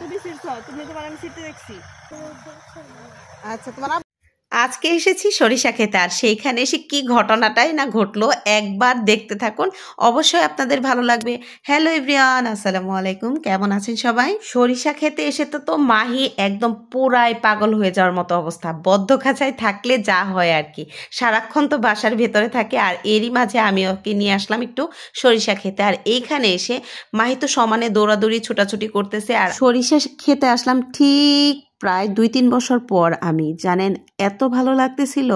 তুমি ছিড়ছো, তুমি তোমার আমি ছিড়তে দেখছি। আচ্ছা তোমার আজকে এসেছি সরিষা খেতে, আর সেইখানে এসে কি ঘটনাটাই না ঘটলো একবার দেখতে থাকুন, অবশ্যই আপনাদের ভালো লাগবে। হ্যালো এভরিওয়ান, আসসালামু আলাইকুম, কেমন আছেন সবাই? সরিষা খেতে এসে তো মাহি একদম পুরাই পাগল হয়ে যাওয়ার মতো অবস্থা। বদ্ধ খাঁচায় থাকলে যা হয় আর কি, সারাক্ষণ তো বাসার ভেতরে থাকে, আর এরই মাঝে আমি ওকে নিয়ে আসলাম একটু সরিষা খেতে। আর এইখানে এসে মাহি তো সমানে দৌড়াদৌড়ি ছোটাছুটি করতেছে। আর সরিষা খেতে আসলাম ঠিক প্রায় 2-3 বছর পর। আমি জানেন এত ভালো লাগতেছিল।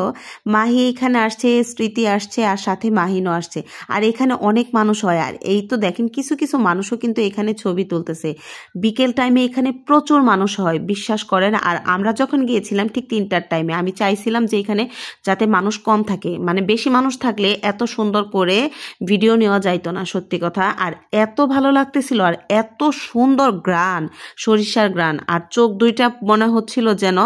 মাহি এখানে আসছে, স্মৃতি আসছে, আর সাথে মাহিনও আসছে। আর এখানে অনেক মানুষ হয়, আর এই তো দেখেন কিছু কিছু মানুষও কিন্তু এখানে ছবি তুলতেছে। বিকেল টাইমে এখানে প্রচুর মানুষ হয়, বিশ্বাস করেন। আর আমরা যখন গিয়েছিলাম ঠিক 3টার টাইমে, আমি চাইছিলাম যে এখানে যাতে মানুষ কম থাকে, মানে বেশি মানুষ থাকলে এত সুন্দর করে ভিডিও নেওয়া যাইতো না, সত্যি কথা। আর এত ভালো লাগতেছিল, আর এত সুন্দর গ্রান, সরিষার গ্রান, আর চোখ দুইটা মনে হচ্ছিল যেন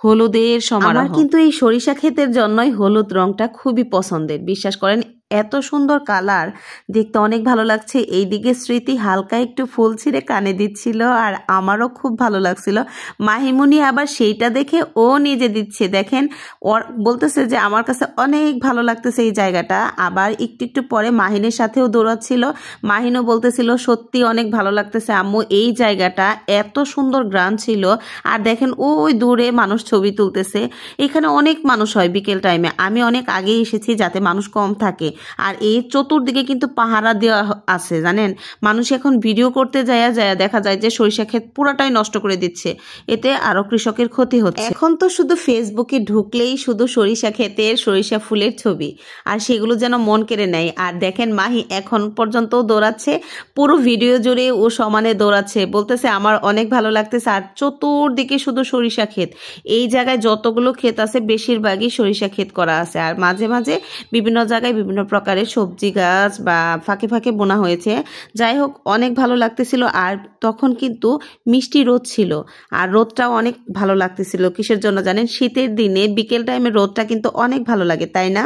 হলুদের সমারোহ। আমার কিন্তু এই সরিষা ক্ষেতের জন্যই হলুদ রংটা খুবই পছন্দের, বিশ্বাস করেন। এত সুন্দর কালার, দেখতে অনেক ভালো লাগছে। এইদিকে স্মৃতি হালকা একটু ফুল ছিঁড়ে কানে দিচ্ছিল, আর আমারও খুব ভালো লাগছিল। মাহিমুনি আবার সেইটা দেখে ও নিজে দিচ্ছে, দেখেন ওর বলতেছে যে আমার কাছে অনেক ভালো লাগতেছে এই জায়গাটা। আবার একটু একটু পরে মাহিনের সাথেও দৌড়াচ্ছিল, মাহিনও বলতেছিল সত্যি অনেক ভালো লাগতেছে আম্মু এই জায়গাটা, এত সুন্দর গ্রান ছিল। আর দেখেন ওই দূরে মানুষ ছবি তুলতেছে। এখানে অনেক মানুষ হয় বিকেল টাইমে, আমি অনেক আগেই এসেছি যাতে মানুষ কম থাকে। আর এই চতুর্দিকে কিন্তু পাহারা দেওয়া আছে, জানেন। মানুষ এখন ভিডিও করতে যায় দেখা যায় যে সরিষা ক্ষেত পুরাটাই নষ্ট করে দিচ্ছে, এতে আরো কৃষকের ক্ষতি হচ্ছে। এখন তো শুধু ফেসবুকে ঢুকলেই শুধু সরিষা ক্ষেতের সরিষা ফুলের ছবি, আর সেগুলো যেন মন কেড়ে নেয়। আর দেখেন মাহি এখন পর্যন্ত দৌড়াচ্ছে, পুরো ভিডিও জুড়ে ও সমানে দৌড়াচ্ছে, বলতেছে আমার অনেক ভালো লাগতেছে। আর চতুর্দিকে শুধু সরিষা ক্ষেত, এই জায়গায় যতগুলো ক্ষেত আছে বেশিরভাগই সরিষা ক্ষেত করা আছে। আর মাঝে মাঝে বিভিন্ন জায়গায় বিভিন্ন প্রকারের সবজি গাছ বা ফাঁকে ফাঁকে বোনা হয়েছে। যাই হোক অনেক ভালো লাগতেছিল। আর তখন কিন্তু মিষ্টি রোদ ছিল, আর রোদটাও অনেক ভালো লাগতেছিল। কিসের জন্য জানেন? শীতের দিনে বিকেল টাইমে রোদটা কিন্তু অনেক ভালো লাগে, তাই না?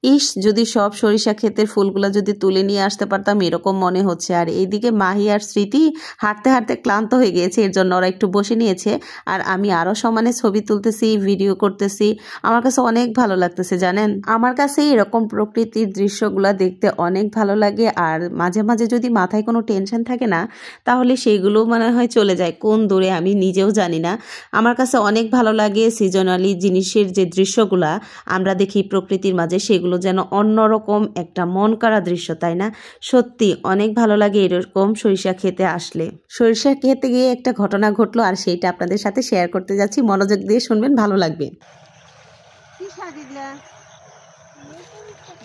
ইস, যদি সব সরিষা ক্ষেতের ফুলগুলো যদি তুলে নিয়ে আসতে পারতাম, এরকম মনে হচ্ছে। আর এইদিকে মাহি আর স্মৃতি হাঁটতে হাঁটতে ক্লান্ত হয়ে গিয়েছে, এর জন্য ওরা একটু বসে নিয়েছে। আর আমি আরও সমানে ছবি তুলতেছি, ভিডিও করতেছি। আমার কাছে অনেক ভালো লাগতেছে, জানেন। আমার কাছে এরকম প্রকৃতির দৃশ্যগুলো দেখতে অনেক ভালো লাগে। আর মাঝে মাঝে যদি মাথায় কোনো টেনশন থাকে না, তাহলে সেইগুলো মনে হয় চলে যায় কোন দূরে, আমি নিজেও জানি না। আমার কাছে অনেক ভালো লাগে সিজনালি জিনিসের যে দৃশ্যগুলা আমরা দেখি প্রকৃতির মাঝে, সেগুলো যেন অন্যরকম একটা মন কাড়া দৃশ্য, তাই না? সত্যি অনেক ভালো লাগে এরকম সরিষা খেতে আসলে। সরিষা খেতে গিয়ে একটা ঘটনা ঘটলো, আর সেইটা আপনাদের সাথে শেয়ার করতে যাচ্ছি, মনোযোগ দিয়ে শুনবেন, ভালো লাগবে। কি শাক এগুলা?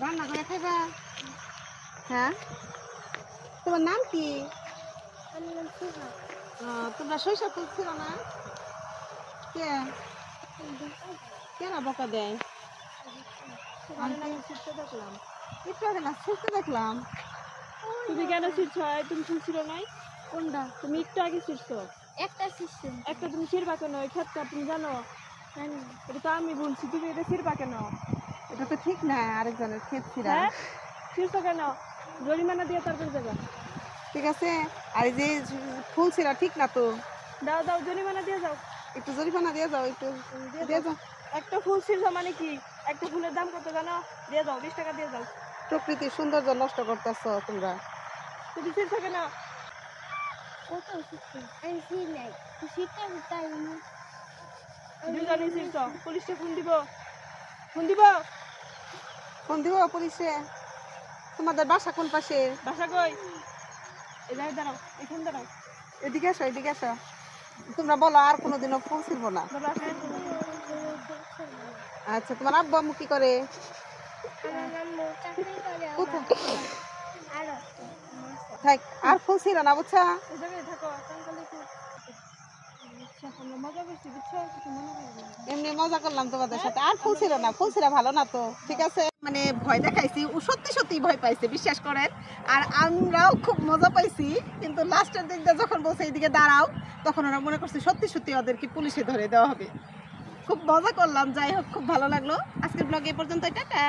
রান্না করে খাইবা? হ্যাঁ, তোমার নাম কি? তোমরা সরিষা ফুল ছিল না? কে কেনা বকা দেয়? দেখলাম একটু আগে না ছিঁড়তে দেখলাম। তুমি কেন ছিঁড়ছো? তুমি ছিঁড়ছিল নাই? কোনটা? তুমি একটু আগে ছিঁড়ছো। একটা ছিঁড়ছো, একটা তুমি ছিঁড়বা কেন? এই ক্ষেতটা তুমি জানো? এটা তো আমি বলছি, তুমি এটা ছিঁড়বা কেন? এটা তো ঠিক না, আরেকজনের ক্ষেত ছিঁড়া। ছিঁড়ছো কেন? জরিমানা দিয়ে তারপর যাবে, ঠিক আছে? আর এই যে ফুল ছিঁড়া ঠিক না তো। দাও দাও, জরিমানা দিয়ে যাও, একটু জরিমানা দিয়ে যাও, একটু দিয়ে যাও। একটা ফুল ছিঁড়ছো মানে কি? একটা ফুলের দাম কত জানো? দিয়ে যাও, 20 টাকা দিয়ে যাও। প্রকৃতির সৌন্দর্য নষ্ট করতেছো তোমরা। তুমি ছিঁড়ছো কেন? কত ছিঁড়ছো? আমি ছিঁড়ি নাই, ছিঁড়তে তাই না। তুমি জানি ছিঁড়ছো। পুলিশে ফোন দিব, ফোন দিব, ফোন দিব পুলিশে। তোমাদের বাসা কোন পাশে? বাসা কই? এই জায়গায় দাঁড়াও, এখানে দাঁড়াও, এদিকে আসো, এদিকে আসো। তোমরা বলো আর কোনোদিনও ফুল ছিঁড়বো না। আচ্ছা, তোমার আব্বু আম্মু কি করে? থাক, আর ফুল ছিঁড়ো না, বুঝছো? এমনি মজা করলাম তোমাদের সাথে, আর ফুল ছিঁড়ো না, ফুল ছিঁড়া ভালো না তো, ঠিক আছে? মানে ভয় দেখাইছি, ও সত্যি সত্যি ভয় পাইছে, বিশ্বাস করেন। আর আমরাও খুব মজা পাইছি, কিন্তু লাস্টের দিকটা যখন বলছে এইদিকে দাঁড়াও, তখন ওরা মনে করছে সত্যি সত্যি ওদেরকে পুলিশে ধরে দেওয়া হবে। খুব মজা করলাম, যাই হোক খুব ভালো লাগলো। আজকের ব্লগ এই পর্যন্ত, টাটা।